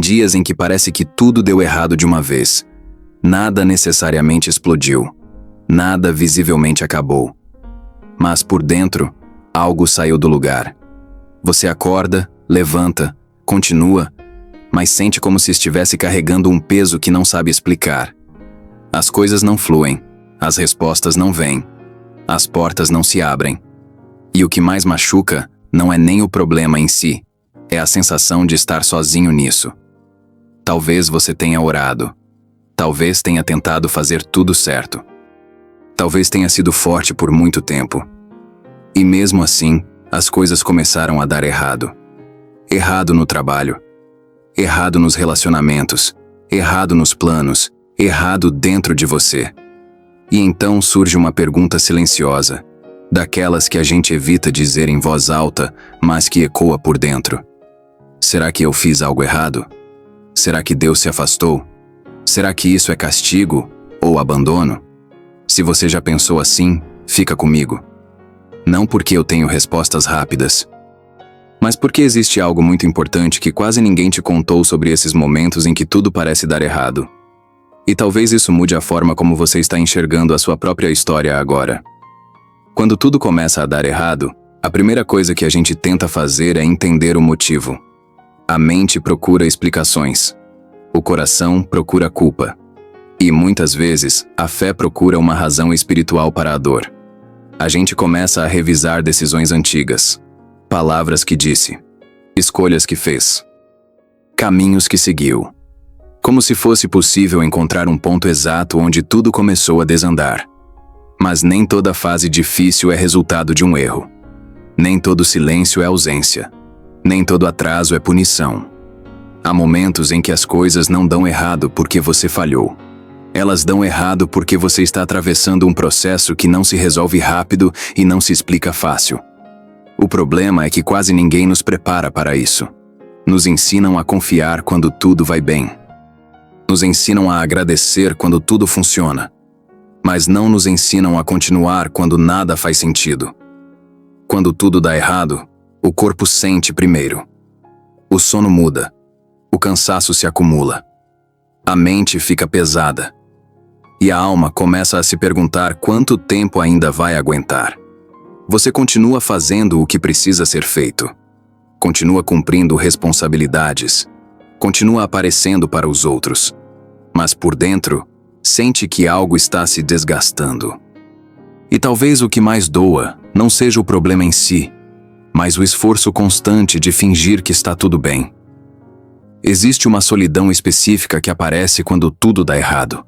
dias em que parece que tudo deu errado de uma vez. Nada necessariamente explodiu. Nada visivelmente acabou. Mas por dentro, algo saiu do lugar. Você acorda, levanta, continua, mas sente como se estivesse carregando um peso que não sabe explicar. As coisas não fluem, as respostas não vêm, as portas não se abrem. E o que mais machuca não é nem o problema em si, é a sensação de estar sozinho nisso. Talvez você tenha orado. Talvez tenha tentado fazer tudo certo. Talvez tenha sido forte por muito tempo. E mesmo assim, as coisas começaram a dar errado. Errado no trabalho. Errado nos relacionamentos. Errado nos planos. Errado dentro de você. E então surge uma pergunta silenciosa, daquelas que a gente evita dizer em voz alta, mas que ecoa por dentro. Será que eu fiz algo errado? Será que Deus se afastou? Será que isso é castigo ou abandono? Se você já pensou assim, fica comigo. Não porque eu tenho respostas rápidas, mas porque existe algo muito importante que quase ninguém te contou sobre esses momentos em que tudo parece dar errado. E talvez isso mude a forma como você está enxergando a sua própria história agora. Quando tudo começa a dar errado, a primeira coisa que a gente tenta fazer é entender o motivo. A mente procura explicações. O coração procura culpa. E muitas vezes, a fé procura uma razão espiritual para a dor. A gente começa a revisar decisões antigas. Palavras que disse. Escolhas que fez. Caminhos que seguiu. Como se fosse possível encontrar um ponto exato onde tudo começou a desandar. Mas nem toda fase difícil é resultado de um erro. Nem todo silêncio é ausência. Nem todo atraso é punição. Há momentos em que as coisas não dão errado porque você falhou. Elas dão errado porque você está atravessando um processo que não se resolve rápido e não se explica fácil. O problema é que quase ninguém nos prepara para isso. Nos ensinam a confiar quando tudo vai bem. Nos ensinam a agradecer quando tudo funciona. Mas não nos ensinam a continuar quando nada faz sentido. Quando tudo dá errado, o corpo sente primeiro. O sono muda. O cansaço se acumula. A mente fica pesada. E a alma começa a se perguntar quanto tempo ainda vai aguentar. Você continua fazendo o que precisa ser feito. Continua cumprindo responsabilidades. Continua aparecendo para os outros. Mas por dentro, sente que algo está se desgastando. E talvez o que mais doa não seja o problema em si, mas o esforço constante de fingir que está tudo bem. Existe uma solidão específica que aparece quando tudo dá errado.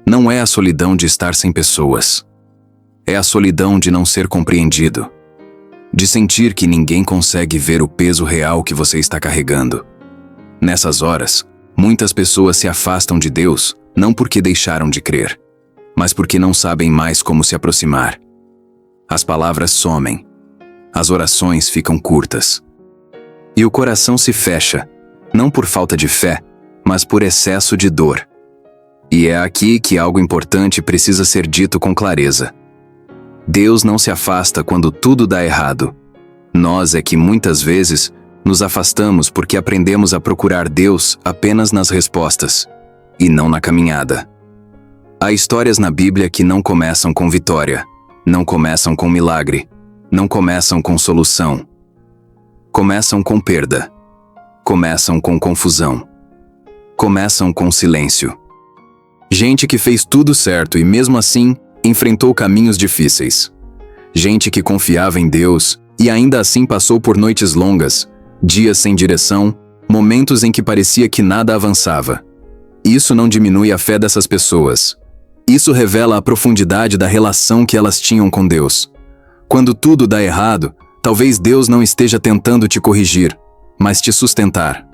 Não é a solidão de estar sem pessoas. É a solidão de não ser compreendido. De sentir que ninguém consegue ver o peso real que você está carregando. Nessas horas, muitas pessoas se afastam de Deus, não porque deixaram de crer, mas porque não sabem mais como se aproximar. As palavras somem. As orações ficam curtas. E o coração se fecha, não por falta de fé, mas por excesso de dor. E é aqui que algo importante precisa ser dito com clareza. Deus não se afasta quando tudo dá errado. Nós é que muitas vezes nos afastamos porque aprendemos a procurar Deus apenas nas respostas, e não na caminhada. Há histórias na Bíblia que não começam com vitória, não começam com milagre, não começam com solução. Começam com perda. Começam com confusão. Começam com silêncio. Gente que fez tudo certo e mesmo assim enfrentou caminhos difíceis. Gente que confiava em Deus e ainda assim passou por noites longas, dias sem direção, momentos em que parecia que nada avançava. Isso não diminui a fé dessas pessoas. Isso revela a profundidade da relação que elas tinham com Deus. Quando tudo dá errado, talvez Deus não esteja tentando te corrigir, mas te sustentar.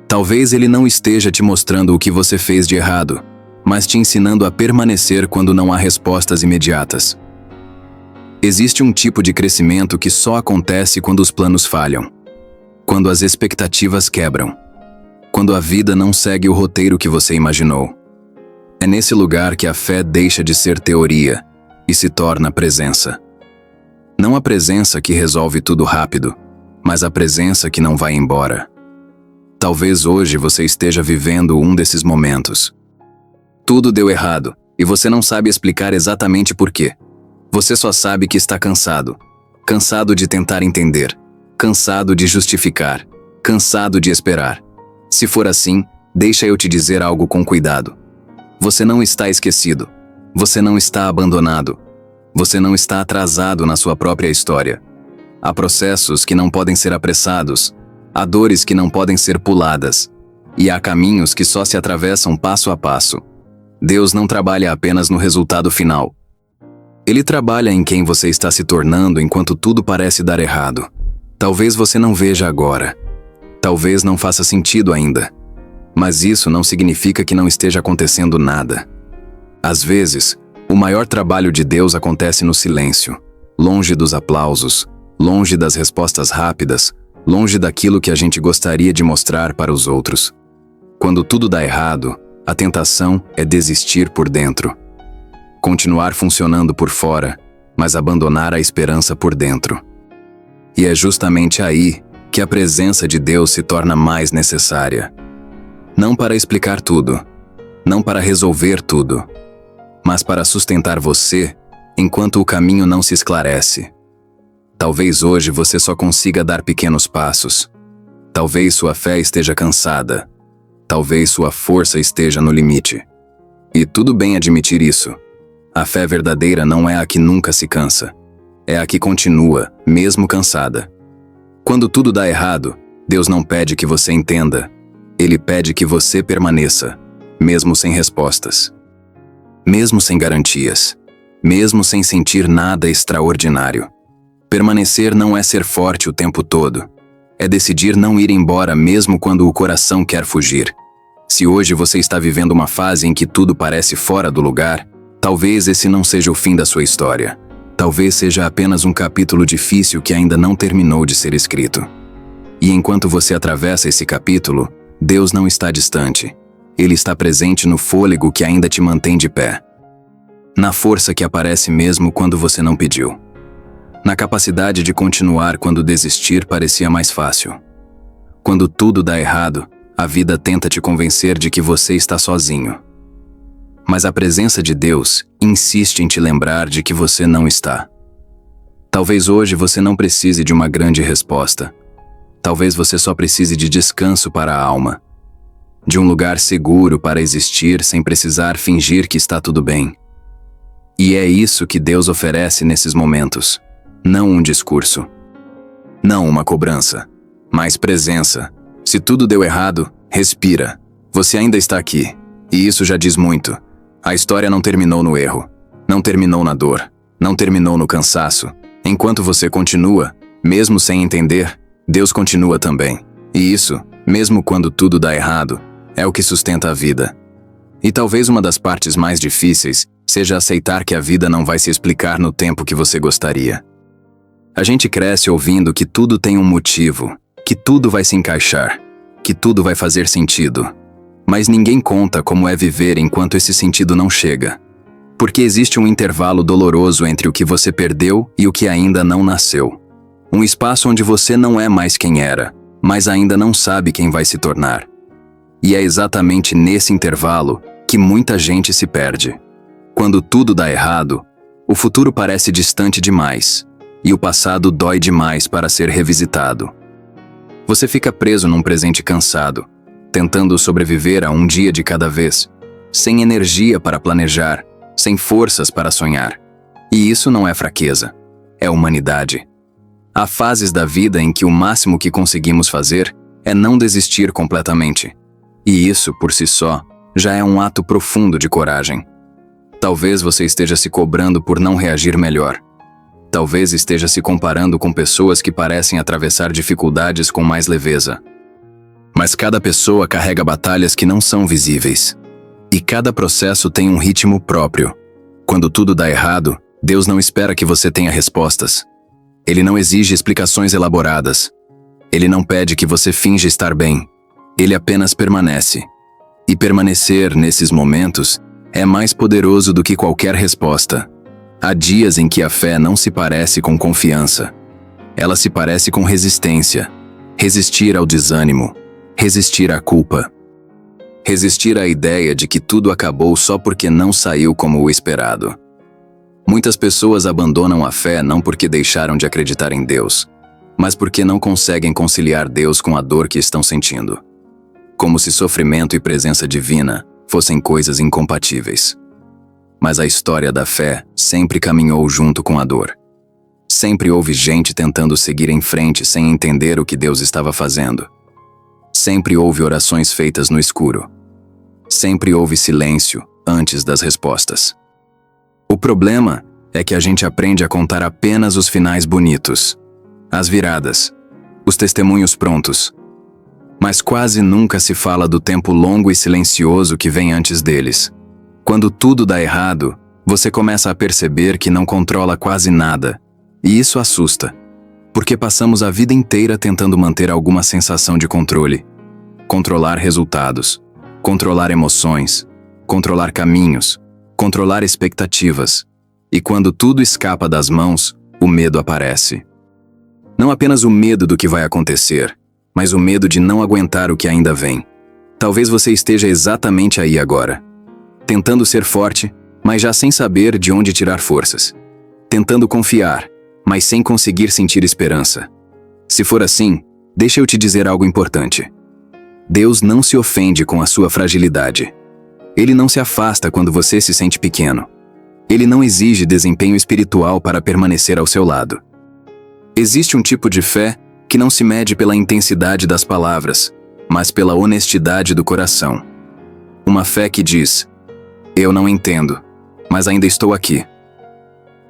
Talvez Ele não esteja te mostrando o que você fez de errado, mas te ensinando a permanecer quando não há respostas imediatas. Existe um tipo de crescimento que só acontece quando os planos falham, quando as expectativas quebram, quando a vida não segue o roteiro que você imaginou. É nesse lugar que a fé deixa de ser teoria e se torna presença. Não a presença que resolve tudo rápido, mas a presença que não vai embora. Talvez hoje você esteja vivendo um desses momentos. Tudo deu errado e você não sabe explicar exatamente por quê. Você só sabe que está cansado. Cansado de tentar entender. Cansado de justificar. Cansado de esperar. Se for assim, deixa eu te dizer algo com cuidado. Você não está esquecido. Você não está abandonado. Você não está atrasado na sua própria história. Há processos que não podem ser apressados. Há dores que não podem ser puladas. E há caminhos que só se atravessam passo a passo. Deus não trabalha apenas no resultado final. Ele trabalha em quem você está se tornando enquanto tudo parece dar errado. Talvez você não veja agora. Talvez não faça sentido ainda. Mas isso não significa que não esteja acontecendo nada. Às vezes, o maior trabalho de Deus acontece no silêncio, longe dos aplausos, longe das respostas rápidas, longe daquilo que a gente gostaria de mostrar para os outros. Quando tudo dá errado, a tentação é desistir por dentro. Continuar funcionando por fora, mas abandonar a esperança por dentro. E é justamente aí que a presença de Deus se torna mais necessária. Não para explicar tudo, não para resolver tudo, mas para sustentar você enquanto o caminho não se esclarece. Talvez hoje você só consiga dar pequenos passos. Talvez sua fé esteja cansada. Talvez sua força esteja no limite. E tudo bem admitir isso. A fé verdadeira não é a que nunca se cansa. É a que continua, mesmo cansada. Quando tudo dá errado, Deus não pede que você entenda. Ele pede que você permaneça, mesmo sem respostas. Mesmo sem garantias. Mesmo sem sentir nada extraordinário. Permanecer não é ser forte o tempo todo. É decidir não ir embora mesmo quando o coração quer fugir. Se hoje você está vivendo uma fase em que tudo parece fora do lugar, talvez esse não seja o fim da sua história. Talvez seja apenas um capítulo difícil que ainda não terminou de ser escrito. E enquanto você atravessa esse capítulo, Deus não está distante. Ele está presente no fôlego que ainda te mantém de pé. Na força que aparece mesmo quando você não pediu. Na capacidade de continuar quando desistir parecia mais fácil. Quando tudo dá errado, a vida tenta te convencer de que você está sozinho. Mas a presença de Deus insiste em te lembrar de que você não está. Talvez hoje você não precise de uma grande resposta. Talvez você só precise de descanso para a alma. De um lugar seguro para existir sem precisar fingir que está tudo bem. E é isso que Deus oferece nesses momentos. Não um discurso. Não uma cobrança. Mas presença. Se tudo deu errado, respira. Você ainda está aqui. E isso já diz muito. A história não terminou no erro. Não terminou na dor. Não terminou no cansaço. Enquanto você continua, mesmo sem entender, Deus continua também. E isso, mesmo quando tudo dá errado, é o que sustenta a vida. E talvez uma das partes mais difíceis seja aceitar que a vida não vai se explicar no tempo que você gostaria. A gente cresce ouvindo que tudo tem um motivo, que tudo vai se encaixar, que tudo vai fazer sentido. Mas ninguém conta como é viver enquanto esse sentido não chega. Porque existe um intervalo doloroso entre o que você perdeu e o que ainda não nasceu. Um espaço onde você não é mais quem era, mas ainda não sabe quem vai se tornar. E é exatamente nesse intervalo que muita gente se perde. Quando tudo dá errado, o futuro parece distante demais. E o passado dói demais para ser revisitado. Você fica preso num presente cansado, tentando sobreviver a um dia de cada vez, sem energia para planejar, sem forças para sonhar. E isso não é fraqueza, é humanidade. Há fases da vida em que o máximo que conseguimos fazer é não desistir completamente. E isso, por si só, já é um ato profundo de coragem. Talvez você esteja se cobrando por não reagir melhor. Talvez esteja se comparando com pessoas que parecem atravessar dificuldades com mais leveza. Mas cada pessoa carrega batalhas que não são visíveis. E cada processo tem um ritmo próprio. Quando tudo dá errado, Deus não espera que você tenha respostas. Ele não exige explicações elaboradas. Ele não pede que você finja estar bem. Ele apenas permanece. E permanecer nesses momentos é mais poderoso do que qualquer resposta. Há dias em que a fé não se parece com confiança. Ela se parece com resistência. Resistir ao desânimo. Resistir à culpa. Resistir à ideia de que tudo acabou só porque não saiu como o esperado. Muitas pessoas abandonam a fé não porque deixaram de acreditar em Deus, mas porque não conseguem conciliar Deus com a dor que estão sentindo. Como se sofrimento e presença divina fossem coisas incompatíveis. Mas a história da fé sempre caminhou junto com a dor. Sempre houve gente tentando seguir em frente sem entender o que Deus estava fazendo. Sempre houve orações feitas no escuro. Sempre houve silêncio antes das respostas. O problema é que a gente aprende a contar apenas os finais bonitos, as viradas, os testemunhos prontos. Mas quase nunca se fala do tempo longo e silencioso que vem antes deles. Quando tudo dá errado, você começa a perceber que não controla quase nada, e isso assusta, porque passamos a vida inteira tentando manter alguma sensação de controle. Controlar resultados, controlar emoções, controlar caminhos, controlar expectativas. E quando tudo escapa das mãos, o medo aparece. Não apenas o medo do que vai acontecer, mas o medo de não aguentar o que ainda vem. Talvez você esteja exatamente aí agora, tentando ser forte, mas já sem saber de onde tirar forças. Tentando confiar, mas sem conseguir sentir esperança. Se for assim, deixa eu te dizer algo importante. Deus não se ofende com a sua fragilidade. Ele não se afasta quando você se sente pequeno. Ele não exige desempenho espiritual para permanecer ao seu lado. Existe um tipo de fé que não se mede pela intensidade das palavras, mas pela honestidade do coração. Uma fé que diz: eu não entendo, mas ainda estou aqui.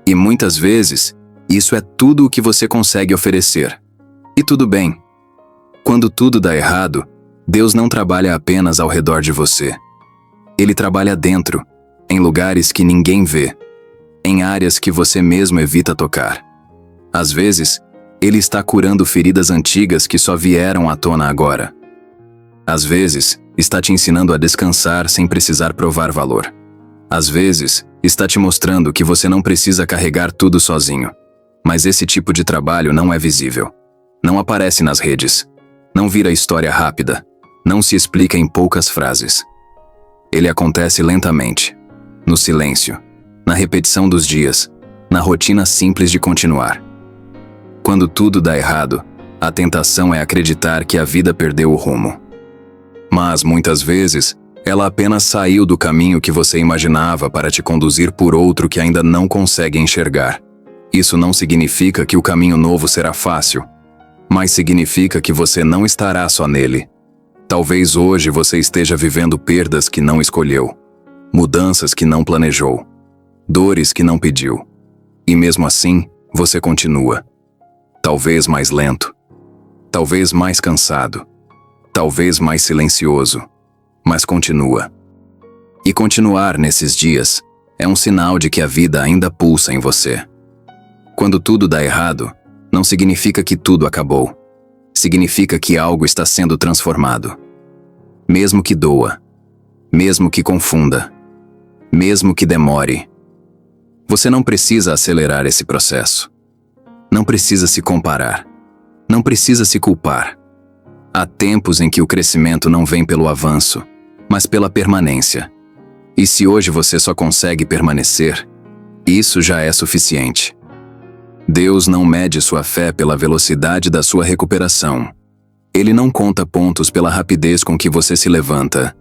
E muitas vezes, isso é tudo o que você consegue oferecer. E tudo bem. Quando tudo dá errado, Deus não trabalha apenas ao redor de você. Ele trabalha dentro, em lugares que ninguém vê, em áreas que você mesmo evita tocar. Às vezes, Ele está curando feridas antigas que só vieram à tona agora. Às vezes, está te ensinando a descansar sem precisar provar valor. Às vezes, está te mostrando que você não precisa carregar tudo sozinho. Mas esse tipo de trabalho não é visível. Não aparece nas redes. Não vira história rápida. Não se explica em poucas frases. Ele acontece lentamente, no silêncio, na repetição dos dias, na rotina simples de continuar. Quando tudo dá errado, a tentação é acreditar que a vida perdeu o rumo. Mas, muitas vezes, ela apenas saiu do caminho que você imaginava para te conduzir por outro que ainda não consegue enxergar. Isso não significa que o caminho novo será fácil, mas significa que você não estará só nele. Talvez hoje você esteja vivendo perdas que não escolheu, mudanças que não planejou, dores que não pediu. E mesmo assim, você continua. Talvez mais lento, talvez mais cansado, talvez mais silencioso, mas continua. E continuar nesses dias é um sinal de que a vida ainda pulsa em você. Quando tudo dá errado, não significa que tudo acabou. Significa que algo está sendo transformado. Mesmo que doa, mesmo que confunda, mesmo que demore. Você não precisa acelerar esse processo. Não precisa se comparar. Não precisa se culpar. Há tempos em que o crescimento não vem pelo avanço, mas pela permanência. E se hoje você só consegue permanecer, isso já é suficiente. Deus não mede sua fé pela velocidade da sua recuperação. Ele não conta pontos pela rapidez com que você se levanta.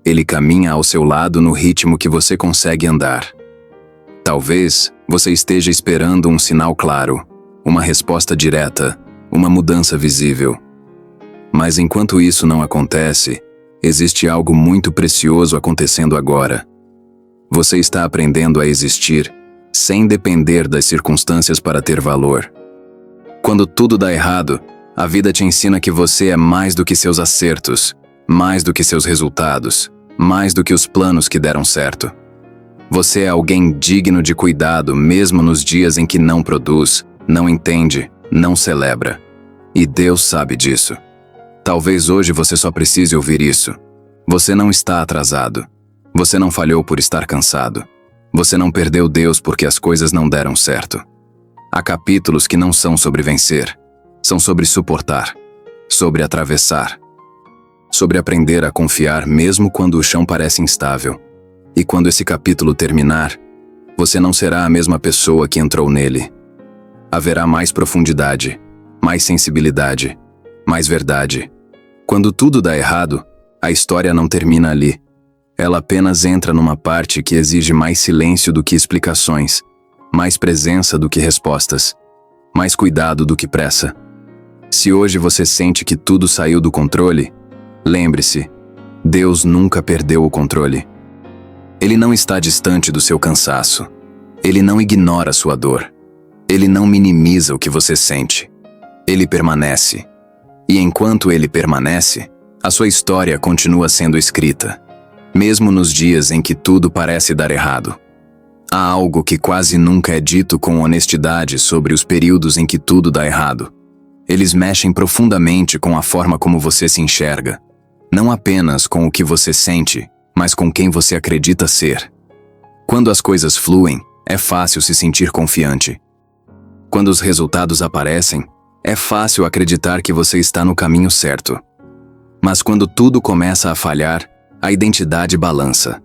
Ele caminha ao seu lado no ritmo que você consegue andar. Talvez você esteja esperando um sinal claro, uma resposta direta, uma mudança visível. Mas enquanto isso não acontece, existe algo muito precioso acontecendo agora. Você está aprendendo a existir sem depender das circunstâncias para ter valor. Quando tudo dá errado, a vida te ensina que você é mais do que seus acertos, mais do que seus resultados, mais do que os planos que deram certo. Você é alguém digno de cuidado mesmo nos dias em que não produz, não entende, não celebra. E Deus sabe disso. Talvez hoje você só precise ouvir isso. Você não está atrasado. Você não falhou por estar cansado. Você não perdeu Deus porque as coisas não deram certo. Há capítulos que não são sobre vencer, são sobre suportar, sobre atravessar. sobre aprender a confiar mesmo quando o chão parece instável. E quando esse capítulo terminar, você não será a mesma pessoa que entrou nele. Haverá mais profundidade, mais sensibilidade, mais verdade. Quando tudo dá errado, a história não termina ali. Ela apenas entra numa parte que exige mais silêncio do que explicações, mais presença do que respostas, mais cuidado do que pressa. Se hoje você sente que tudo saiu do controle, lembre-se, Deus nunca perdeu o controle. Ele não está distante do seu cansaço. Ele não ignora sua dor. Ele não minimiza o que você sente. Ele permanece. E enquanto ele permanece, a sua história continua sendo escrita, mesmo nos dias em que tudo parece dar errado. Há algo que quase nunca é dito com honestidade sobre os períodos em que tudo dá errado. Eles mexem profundamente com a forma como você se enxerga, não apenas com o que você sente, mas com quem você acredita ser. Quando as coisas fluem, é fácil se sentir confiante. Quando os resultados aparecem, é fácil acreditar que você está no caminho certo. Mas quando tudo começa a falhar, a identidade balança.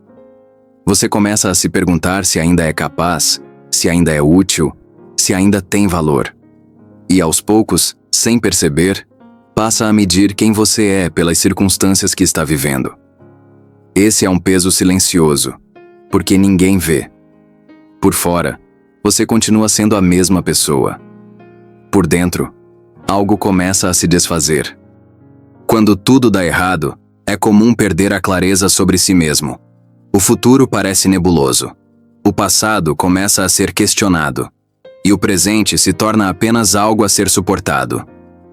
Você começa a se perguntar se ainda é capaz, se ainda é útil, se ainda tem valor. E aos poucos, sem perceber, passa a medir quem você é pelas circunstâncias que está vivendo. Esse é um peso silencioso, porque ninguém vê. Por fora, você continua sendo a mesma pessoa. Por dentro, algo começa a se desfazer. Quando tudo dá errado, é comum perder a clareza sobre si mesmo. O futuro parece nebuloso. O passado começa a ser questionado. E o presente se torna apenas algo a ser suportado.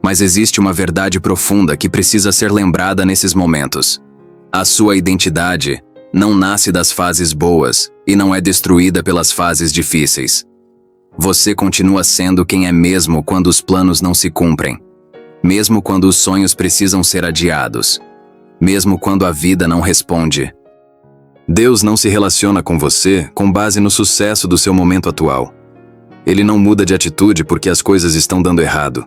Mas existe uma verdade profunda que precisa ser lembrada nesses momentos. A sua identidade não nasce das fases boas e não é destruída pelas fases difíceis. Você continua sendo quem é mesmo quando os planos não se cumprem. Mesmo quando os sonhos precisam ser adiados. Mesmo quando a vida não responde. Deus não se relaciona com você com base no sucesso do seu momento atual. Ele não muda de atitude porque as coisas estão dando errado.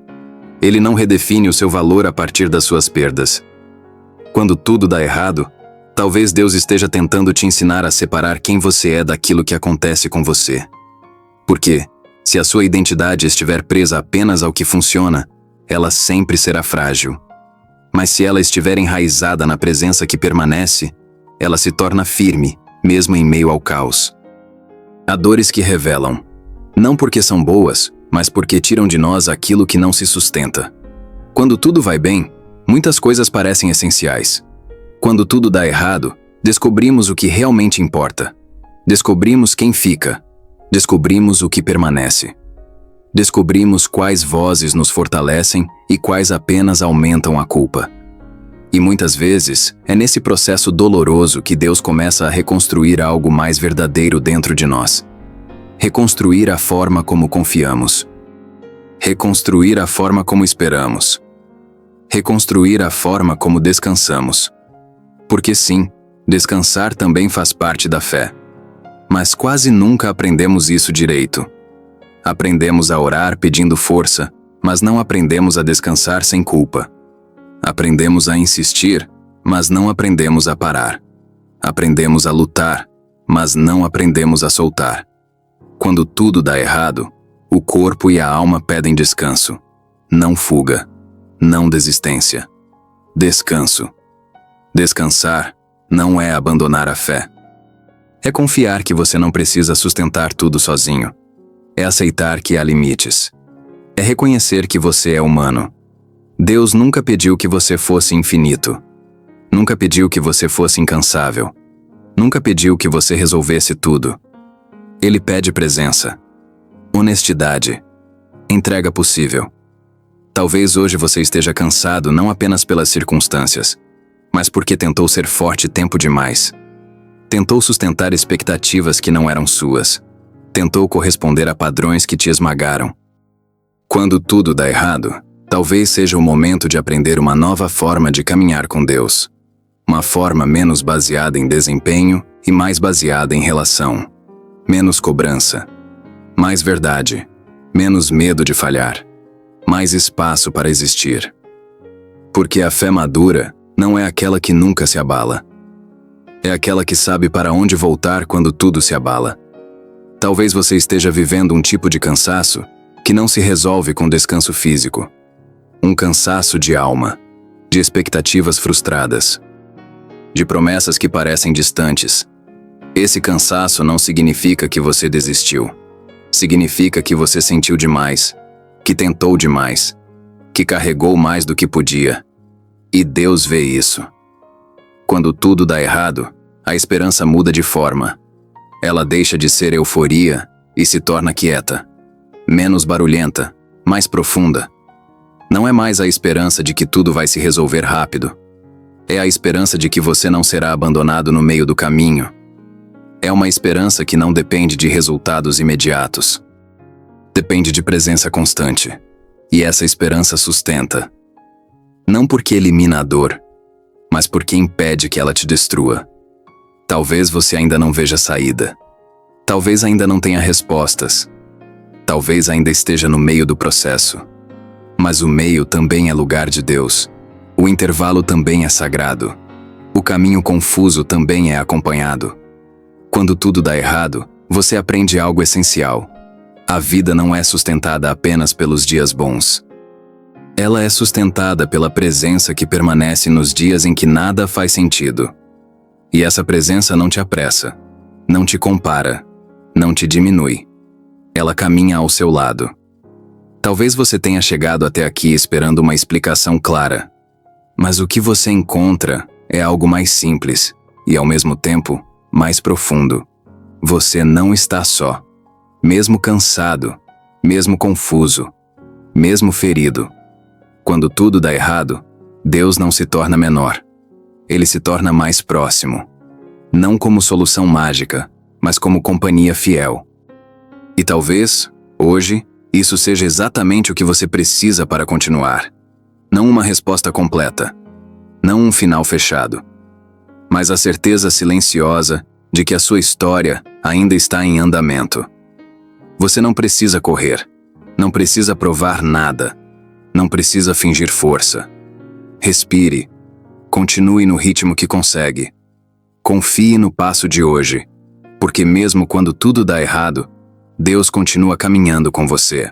Ele não redefine o seu valor a partir das suas perdas. Quando tudo dá errado, talvez Deus esteja tentando te ensinar a separar quem você é daquilo que acontece com você. Porque, se a sua identidade estiver presa apenas ao que funciona, ela sempre será frágil. Mas se ela estiver enraizada na presença que permanece, ela se torna firme, mesmo em meio ao caos. Há dores que revelam, não porque são boas, mas porque tiram de nós aquilo que não se sustenta. Quando tudo vai bem, muitas coisas parecem essenciais. Quando tudo dá errado, descobrimos o que realmente importa. Descobrimos quem fica. Descobrimos o que permanece. Descobrimos quais vozes nos fortalecem e quais apenas aumentam a culpa. E muitas vezes, é nesse processo doloroso que Deus começa a reconstruir algo mais verdadeiro dentro de nós. Reconstruir a forma como confiamos. Reconstruir a forma como esperamos. Reconstruir a forma como descansamos. Porque sim, descansar também faz parte da fé. Mas quase nunca aprendemos isso direito. Aprendemos a orar pedindo força, mas não aprendemos a descansar sem culpa. Aprendemos a insistir, mas não aprendemos a parar. Aprendemos a lutar, mas não aprendemos a soltar. Quando tudo dá errado, o corpo e a alma pedem descanso. Não fuga, não desistência. Descanso. Descansar não é abandonar a fé. É confiar que você não precisa sustentar tudo sozinho. É aceitar que há limites. É reconhecer que você é humano. Deus nunca pediu que você fosse infinito. Nunca pediu que você fosse incansável. Nunca pediu que você resolvesse tudo. Ele pede presença, honestidade, entrega possível. Talvez hoje você esteja cansado não apenas pelas circunstâncias, mas porque tentou ser forte tempo demais. Tentou sustentar expectativas que não eram suas. Tentou corresponder a padrões que te esmagaram. Quando tudo dá errado, talvez seja o momento de aprender uma nova forma de caminhar com Deus. Uma forma menos baseada em desempenho e mais baseada em relação. Menos cobrança. Mais verdade. Menos medo de falhar. Mais espaço para existir. Porque a fé madura não é aquela que nunca se abala. É aquela que sabe para onde voltar quando tudo se abala. Talvez você esteja vivendo um tipo de cansaço que não se resolve com descanso físico. Um cansaço de alma, de expectativas frustradas, de promessas que parecem distantes. Esse cansaço não significa que você desistiu. Significa que você sentiu demais, que tentou demais, que carregou mais do que podia. E Deus vê isso. Quando tudo dá errado, a esperança muda de forma. Ela deixa de ser euforia e se torna quieta, menos barulhenta, mais profunda. Não é mais a esperança de que tudo vai se resolver rápido. É a esperança de que você não será abandonado no meio do caminho. É uma esperança que não depende de resultados imediatos. Depende de presença constante. E essa esperança sustenta. Não porque elimina a dor, mas porque impede que ela te destrua. Talvez você ainda não veja saída. Talvez ainda não tenha respostas. Talvez ainda esteja no meio do processo. Mas o meio também é lugar de Deus. O intervalo também é sagrado. O caminho confuso também é acompanhado. Quando tudo dá errado, você aprende algo essencial. A vida não é sustentada apenas pelos dias bons. Ela é sustentada pela presença que permanece nos dias em que nada faz sentido. E essa presença não te apressa, não te compara, não te diminui. Ela caminha ao seu lado. Talvez você tenha chegado até aqui esperando uma explicação clara. Mas o que você encontra é algo mais simples e, ao mesmo tempo, mais profundo. Você não está só. Mesmo cansado, mesmo confuso, mesmo ferido. Quando tudo dá errado, Deus não se torna menor. Ele se torna mais próximo. Não como solução mágica, mas como companhia fiel. E talvez, hoje, isso seja exatamente o que você precisa para continuar. Não uma resposta completa. Não um final fechado. Mas a certeza silenciosa de que a sua história ainda está em andamento. Você não precisa correr. Não precisa provar nada. Não precisa fingir força. Respire. Continue no ritmo que consegue. Confie no passo de hoje. Porque mesmo quando tudo dá errado, Deus continua caminhando com você.